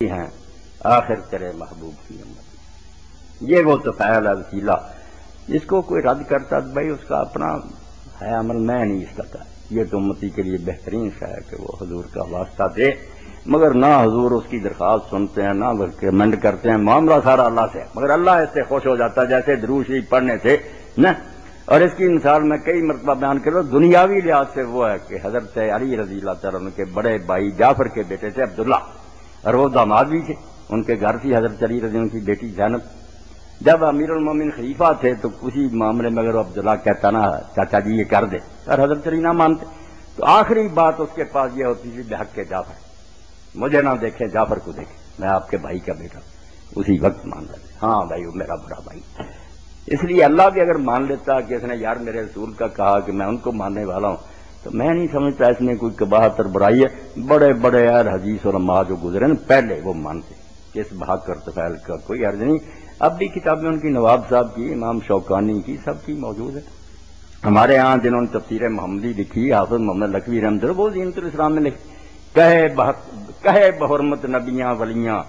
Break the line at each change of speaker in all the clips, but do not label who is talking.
ہیں آخر تیرے محبوب کی امت، یہ وہ طفیل ہے وسیلہ جس کو کوئی رد کرتا تو بھائی اس کا اپنا ہے عمل، میں نہیں اس کا یہ تو امتی کے لیے بہترین ہے کہ وہ حضور کا واسطہ دے، مگر نہ حضور اس کی درخواست سنتے ہیں نہ کمنڈ کرتے ہیں، معاملہ سارا اللہ سے، مگر اللہ اس سے خوش ہو جاتا ہے جیسے درود شریف پڑھنے سے نا۔ اور اس کی مثال میں کئی مرتبہ بیان کروں، دنیاوی لحاظ سے وہ ہے کہ حضرت علی رضی اللہ تعالیٰ عنہ کے بڑے بھائی جعفر کے بیٹے تھے عبداللہ، اور وہ داماد بھی تھے، ان کے گھر تھی حضرت علی رضی اللہ کی بیٹی زینب۔ جب امیر المومنین خلیفہ تھے تو کسی معاملے میں اگر عبداللہ کہتا نا چاچا جی یہ کر دے اور حضرت علی نہ مانتے تو آخری بات اس کے پاس یہ ہوتی تھی بحق کے جعفر، مجھے نہ دیکھے جعفر کو دیکھے، میں آپ کے بھائی کا بیٹا، اسی وقت مان لیتے ہاں بھائی وہ میرا بڑا بھائی۔ اس لیے اللہ بھی اگر مان لیتا کہ اس نے یار میرے رسول کا کہا کہ میں ان کو ماننے والا ہوں تو میں نہیں سمجھتا اس میں کوئی قباحت اور برائی ہے۔ بڑے بڑے یار حدیث علماء جو گزرے نا پہلے وہ مانتے کہ اس بحق اور طفیل کا کوئی عرض نہیں۔ اب بھی کتابیں ان کی نواب صاحب کی، امام شوکانی کی، سب کی موجود ہے۔ ہمارے ہاں جنہوں نے تفسیر محمدی لکھی، حافظ محمد لکھوی رحمۃ اللہ، وہ زینت الاسلام میں لکھی کہے بحرمت نبیاں ولیاں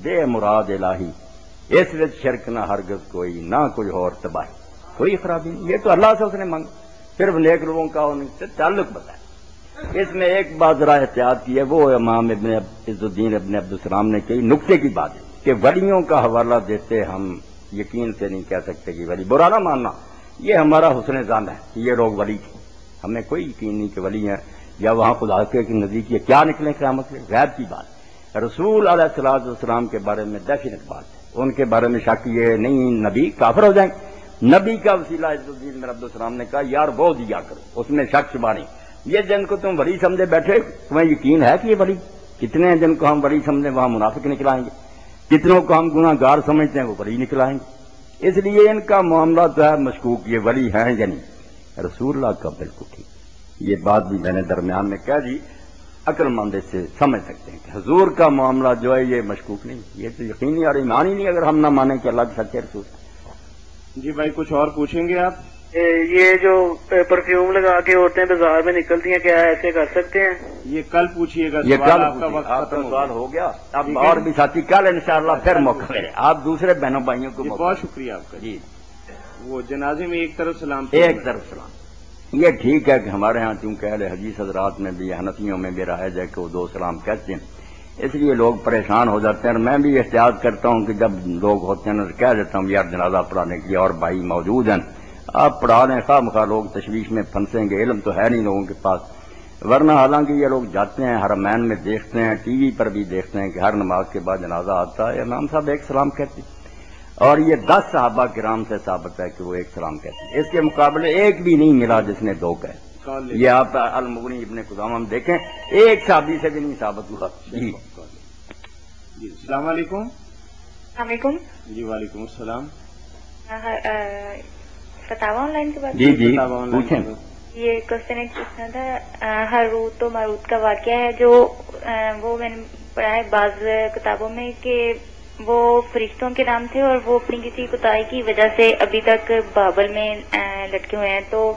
دے مراد الہی، اس وچ شرک نہ ہرگز کوئی، نہ کوئی اور تباہی، کوئی خرابی نہیں۔ یہ تو اللہ سے اس نے مانگا، صرف نیک لوگوں کا ان سے تعلق بتایا۔ اس میں ایک بات ذرا احتیاط کی ہے، وہ امام ابن عز الدین ابن عبدالسلام نے کئی نقطے کی بات ہے کہ ولیوں کا حوالہ دیتے ہم یقین سے نہیں کہہ سکتے کہ ولی، برا نہ ماننا، یہ ہمارا حسن ظن ہے کہ یہ لوگ ولی تھے، ہمیں کوئی یقین نہیں کہ ولی ہیں یا وہاں خدا کے نزدیک یہ کیا نکلے قیامت سے، غیب کی بات ہے۔ رسول علیہ الصلوۃ والسلام کے بارے میں ڈیفینٹ بات ہے، ان کے بارے میں شک یہ نہیں نبی کافر ہو جائیں۔ نبی کا وسیلہ عز الدین بن عبدالسلام نے کہا یار وہ دیا کرو، اس میں شک شبہ نہیں۔ یہ جن کو تم ولی سمجھے بیٹھے تمہیں یقین ہے کہ یہ ولی؟ کتنے ہیں جن کو ہم ولی سمجھیں وہاں منافق نکلائیں گے، کتنوں کو ہم گناہ گار سمجھتے ہیں وہ ولی نکلائیں گے۔ اس لیے ان کا معاملہ تو ہے مشکوک، یہ ولی ہیں یا نہیں۔ رسول اللہ کا بالکل ٹھیک، یہ بات بھی میں نے درمیان میں کہہ دی، عقل مند اس سے سمجھ سکتے ہیں کہ حضور کا معاملہ جو ہے یہ مشکوک نہیں، یہ تو یقینی اور ایمان ہی نہیں اگر ہم نہ مانیں کہ اللہ کے سچے رسول۔
جی بھائی کچھ اور پوچھیں گے آپ؟
یہ جو پرفیوم لگا کے عورتیں بازار میں نکلتی ہیں کیا ایسے کر سکتے ہیں؟
یہ کل پوچھیے گا،
یہ
سوال
کل
آپ کا وقت
آپ کا
ختم
سوال ہو گیا، اب اور بھی ساتھی کل انشاءاللہ پھر موقع ملے، آپ دوسرے بہنوں بھائیوں کو موقع۔
بہت شکریہ آپ کا
جی
وہ جنازے میں ایک طرف سلام،
ایک طرف سلام، یہ ٹھیک ہے کہ ہمارے ہاں چونکہ اہل حدیث حضرات میں بھی حنفیوں میں بھی رائج ہے کہ وہ دو سلام کہتے ہیں، اس لیے لوگ پریشان ہو جاتے ہیں، اور میں بھی احتیاط کرتا ہوں کہ جب لوگ ہوتے ہیں کہہ دیتا ہوں یار جنازہ پڑھانے کے لیے اور بھائی موجود ہیں آپ پڑھا لیں، خواہ مخواہ لوگ تشویش میں پھنسیں گے، علم تو ہے نہیں لوگوں کے پاس، ورنہ حالانکہ یہ لوگ جاتے ہیں حرمین میں دیکھتے ہیں، ٹی وی پر بھی دیکھتے ہیں کہ ہر نماز کے بعد جنازہ آتا ہے، امام صاحب ایک سلام کہتے ہیں، اور یہ 10 صحابہ کرام سے ثابت ہے کہ وہ ایک سلام کہتے ہیں، اس کے مقابلے ایک بھی نہیں ملا جس نے 2 کہے۔ یہ آپ المغنی ابن قدامہ میں دیکھیں، ایک صحابی سے بھی نہیں ثابت ہوا۔ جی
السلام علیکم۔
السلام علیکم۔
جی وعلیکم السلام۔
فتاوی آن لائن کے بعد
جی پوچھیں۔
یہ کوشچن ایک پوچھنا تھا، ہاروت و ماروت کا واقعہ ہے جو وہ میں نے پڑھا ہے بعض کتابوں میں کہ وہ فرشتوں کے نام تھے اور وہ اپنی کسی کوتاہی کی وجہ سے ابھی تک بابل میں لٹکے ہوئے ہیں، تو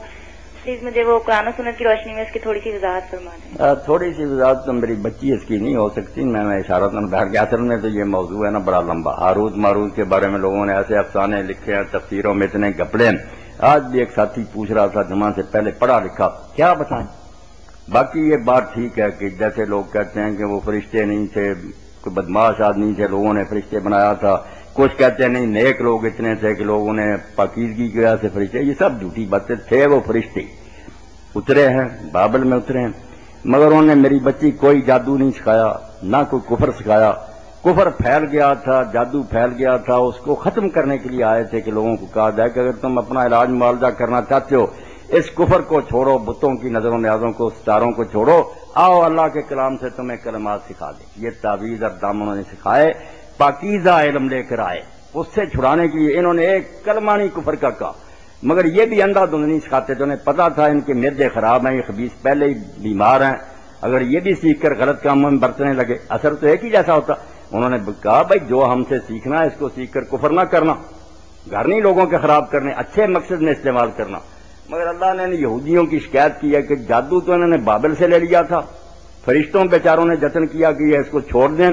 پلیز مجھے وہ قرآن و سنت کی روشنی میں اس کی تھوڑی سی وضاحت فرما دیں۔
تھوڑی سی وضاحت تو میری بچی اس کی نہیں ہو سکتی، میں اشارتاً بہر گیا، اصل میں تو یہ موضوع ہے نا بڑا لمبا، ہاروت ماروت کے بارے میں لوگوں نے ایسے افسانے لکھے ہیں، تفسیروں میں اتنے گپڑے ہیں۔ آج بھی ایک ساتھی پوچھ رہا تھا جمعہ سے پہلے پڑھا لکھا، کیا بتائیں؟ باقی یہ بات ٹھیک ہے کہ جیسے لوگ کہتے ہیں کہ وہ فرشتے نہیں تھے، کوئی بدماش آدمی تھے، لوگوں نے فرشتے بنایا تھا، کچھ کہتے ہیں نہیں نیک لوگ اتنے تھے کہ لوگوں نے پاکیزگی کی وجہ سے فرشتے، یہ سب جھوٹی باتیں، تھے وہ فرشتے اترے ہیں بابل میں اترے ہیں، مگر انہوں نے میری بچی کوئی جادو نہیں سکھایا، نہ کوئی کفر سکھایا، کفر پھیل گیا تھا، جادو پھیل گیا تھا، اس کو ختم کرنے کے لیے آئے تھے کہ لوگوں کو کہا جائے کہ اگر تم اپنا علاج معالجہ کرنا چاہتے ہو اس کفر کو چھوڑو، بتوں کی نظروں نیازوں کو، ستاروں کو چھوڑو، آؤ اللہ کے کلام سے تمہیں کلمات سکھا دے۔ یہ تعویذ اور دام انہوں نے سکھائے، پاکیزہ علم لے کر آئے، اس سے چھڑانے کے لیے انہوں نے ایک کلمہ نہیں کفر کا کہا، مگر یہ بھی اندھا دھند نہیں سکھاتے تھے، انہیں پتا تھا ان کے معدے خراب ہیں، یہ خبیث پہلے ہی بیمار ہیں، اگر یہ بھی سیکھ کر غلط کاموں میں برتنے لگے اثر تو ایک ہی جیسا ہوتا۔ انہوں نے کہا بھائی جو ہم سے سیکھنا ہے اس کو سیکھ کر کفر نہ کرنا، گھر نہیں لوگوں کے خراب کرنے، اچھے مقصد میں استعمال کرنا۔ مگر اللہ نے یہودیوں کی شکایت کی ہے کہ جادو تو انہوں نے بابل سے لے لیا تھا، فرشتوں بیچاروں نے جتن کیا کہ یہ اس کو چھوڑ دیں،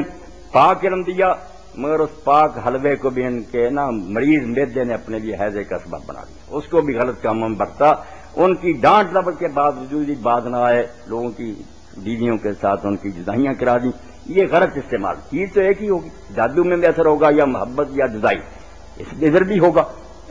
پاک علم دیا، مگر اس پاک حلوے کو بھی ان کے نا مریض میدے نے اپنے لیے حیضے کا سبب بنا دیا، اس کو بھی غلط کام میں برتا۔ ان کی ڈانٹ ڈپٹ کے باوجود ہی بات نہ آئے، لوگوں کی بیویوں کے ساتھ ان کی جدائیاں کرا دی، یہ غلط استعمال۔ چیز تو ایک ہی ہوگی، جادو میں بھی اثر ہوگا یا محبت یا جدائی، اس میں ادھر بھی ہوگا۔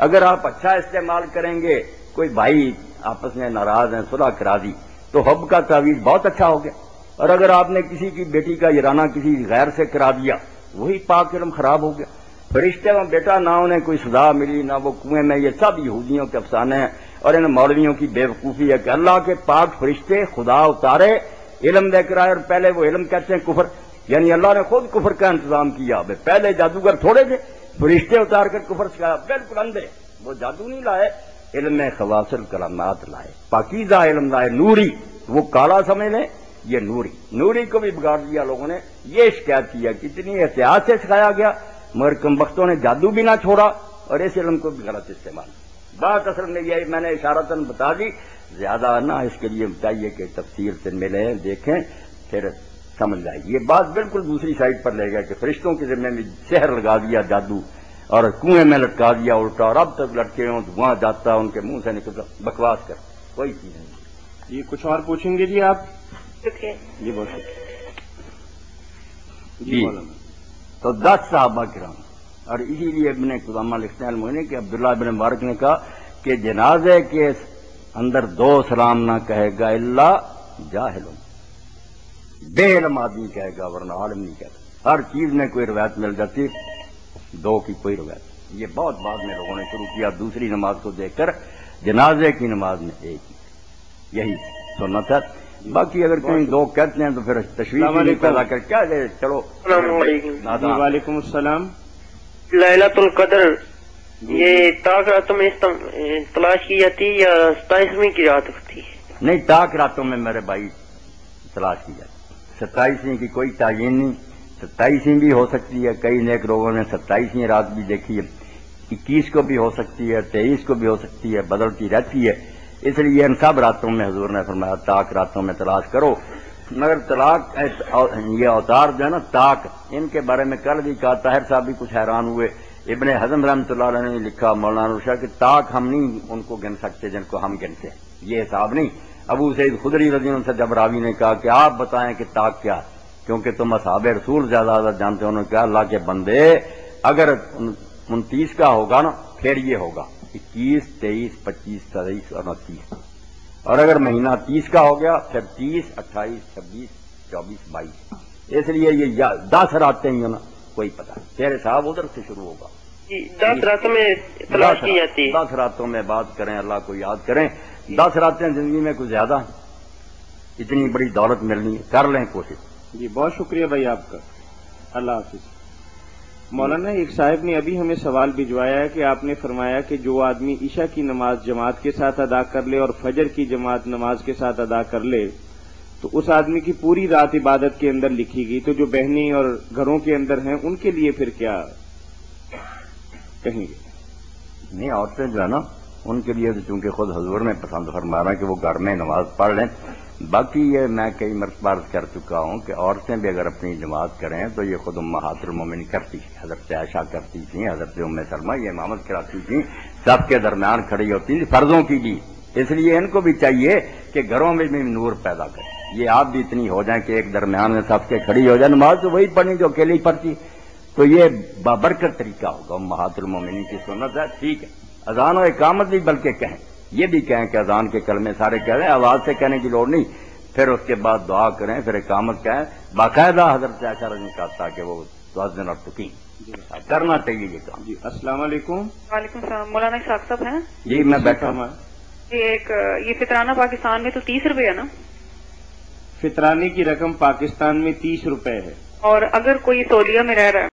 اگر آپ اچھا استعمال کریں گے، کوئی بھائی آپس میں ناراض ہیں، صلح کرا دی تو حب کا تعویذ بہت اچھا ہو گیا، اور اگر آپ نے کسی کی بیٹی کا یرانہ کسی غیر سے کرا دیا، وہی پاک علم خراب ہو گیا۔ فرشتے میں بیٹا نہ انہیں کوئی سزا ملی، نہ وہ کنویں میں، یہ سب یہودیوں کے افسانے ہیں، اور ان مولویوں کی بے وقوفی ہے کہ اللہ کے پاک فرشتے خدا اتارے علم دے کر آئے، اور پہلے وہ علم کہتے ہیں کفر، یعنی اللہ نے خود کفر کا انتظام کیا۔ پہلے جادوگر تھوڑے تھے، فرشتے اتار کر کفر سکھایا، بالکل اندھے، وہ جادو نہیں لائے، علم خواص الکلامات لائے، پاکیزہ علم لائے، نوری، وہ کالا سمجھ لیں، یہ نوری کو بھی بگاڑ دیا لوگوں نے۔ یہ شکایت کیا کہ اتنی احتیاط سے سکھایا گیا، مگر کمبختوں نے جادو بھی نہ چھوڑا اور اس علم کو بھی غلط استعمال۔ بات اصل میں یہ میں نے اشارتاً بتا دی، زیادہ نہ اس کے لیے چاہیے کہ تفسیر سے ملیں، دیکھیں، پھر سمجھ جائے۔ یہ بات بالکل دوسری سائڈ پر لے گا کہ فرشتوں کے ذمہ میں سحر لگا دیا جادو، اور کنویں میں لٹکا دیا الٹا، اور اب تک لٹکے ہوں، دھواں جاتا ان کے منہ سے نکلتا، بکواس کر کوئی چیز نہیں۔
جی کچھ اور پوچھیں گے جی آپ؟
شکریہ۔
جی بہت شکریہ
جی
مولانا۔
تو 10 صحابہ کرام، اور اسی لیے ابن قدامہ لکھتے ہیں المعین کہ عبداللہ ابن مبارک نے کہا کہ جنازے کے اندر 2 سلام نہ کہے گا الا جاہل، بے علم آدمی کہے گا، ورنہ عالم نہیں کہتا۔ ہر چیز میں کوئی روایت مل جاتی، 2 کی کوئی روایت۔ یہ بہت بعد میں لوگوں نے شروع کیا، دوسری نماز کو دیکھ کر جنازے کی نماز میں ایک ہی، یہی سنت ہے۔ باقی اگر کہیں 2 کہتے ہیں تو پھر تشویش نہیں پیدا کر کیا دے، چلو۔
السلام علیکم۔
جی وعلیکم السلام۔
ليلة القدر یہ تاک راتوں میں تلاش کی جاتی ہے یا 27ویں کی رات ہوتی ہے؟
نہیں، تاک راتوں میں میرے بھائی تلاش کی جاتی، 27ویں کی کوئی تعین نہیں، 27ویں بھی ہو سکتی ہے، کئی نیک لوگوں نے 27ویں رات بھی دیکھی ہے، 21 کو بھی ہو سکتی ہے، 23 کو بھی ہو سکتی ہے، بدلتی رہتی ہے۔ اس لیے ان سب راتوں میں حضور نے فرمایا تاک راتوں میں تلاش کرو۔ مگر طلاق یہ اوتار جو ہے نا تاک، ان کے بارے میں کل بھی کہا، طاہر صاحب بھی کچھ حیران ہوئے۔ ابن حزم رحمۃ اللہ علیہ نے لکھا مولانا رشا کہ تاک ہم نہیں ان کو گن سکتے جن کو ہم گنتے ہیں، یہ حساب نہیں۔ ابو سعید خدری رضی اللہ عنہ سے جب راوی نے کہا کہ آپ بتائیں کہ تاک کیا، کیونکہ تم اصحاب رسول زیادہ جانتے ہو، انہوں نے کہا اللہ کے بندے اگر 29 کا ہوگا نا پھر یہ ہوگا 21، 23، 25، 27 اور 29، اور اگر مہینہ 30 کا ہو گیا پھر 30، 28، 26، 24، 22۔ اس لیے یہ 10 راتیں ہی ہونا کوئی پتہ، پھر حساب ادھر سے شروع ہوگا۔
10 راتوں میں تلاش کی جاتی ہے۔
10 راتوں میں بات کریں، اللہ کو یاد کریں۔ 10 راتیں زندگی میں کچھ زیادہ ہیں، اتنی بڑی دولت ملنی ہے، کر لیں کوشش۔
جی بہت شکریہ بھائی آپ کا، اللہ حافظ۔ مولانا ایک صاحب نے ابھی ہمیں سوال بھجوایا ہے کہ آپ نے فرمایا کہ جو آدمی عشاء کی نماز جماعت کے ساتھ ادا کر لے اور فجر کی جماعت نماز کے ساتھ ادا کر لے تو اس آدمی کی پوری رات عبادت کے اندر لکھی گئی، تو جو بہنیں اور گھروں کے اندر ہیں ان کے لیے پھر کیا کہیں گے؟
نہیں، عورتیں جو ہے نا ان کے لیے تو چونکہ خود حضور نے پسند فرمایا کہ وہ گھر میں نماز پڑھ لیں۔ باقی یہ میں کئی مرتبہ عرض کر چکا ہوں کہ عورتیں بھی اگر اپنی جماعت کریں تو یہ خود امہات المومنین کرتی تھی، حضرت عائشہ کرتی تھیں، حضرت ام سلمہ یہ امامت کراتی تھیں، سب کے درمیان کھڑی ہوتی تھیں، فرضوں کی بھی۔ اس لیے ان کو بھی چاہیے کہ گھروں میں بھی نور پیدا کریں، یہ آپ بھی اتنی ہو جائیں کہ ایک درمیان میں سب کے کھڑی ہو جائے، نماز تو وہی پڑھنی جو اکیلی پڑھتی، تو یہ بابرکت طریقہ ہوگا، امہات المومنین کی سنت ہے۔ ٹھیک ہے، اذان و اقامت بھی بلکہ کہیں، یہ بھی کہیں کہ اذان کے کلمے سارے کہہ رہے ہیں، آواز سے کہنے کی لوڑ نہیں، پھر اس کے بعد دعا کریں، پھر اقامت کہیں، باقاعدہ حضرت عائشہ رضی اللہ عنہا کہا کہ وہ تؤذن اور تقیم کرنا چاہیے یہ کام۔
جی السلام علیکم۔
وعلیکم السلام۔ مولانا اسحاق صاحب ہیں؟
جی میں بیٹھا ہوں۔
یہ فطرانہ پاکستان میں تو 30 روپے ہے نا؟
فطرانے کی رقم پاکستان میں 30 روپے ہے،
اور اگر کوئی سعودیہ میں رہ رہا ہے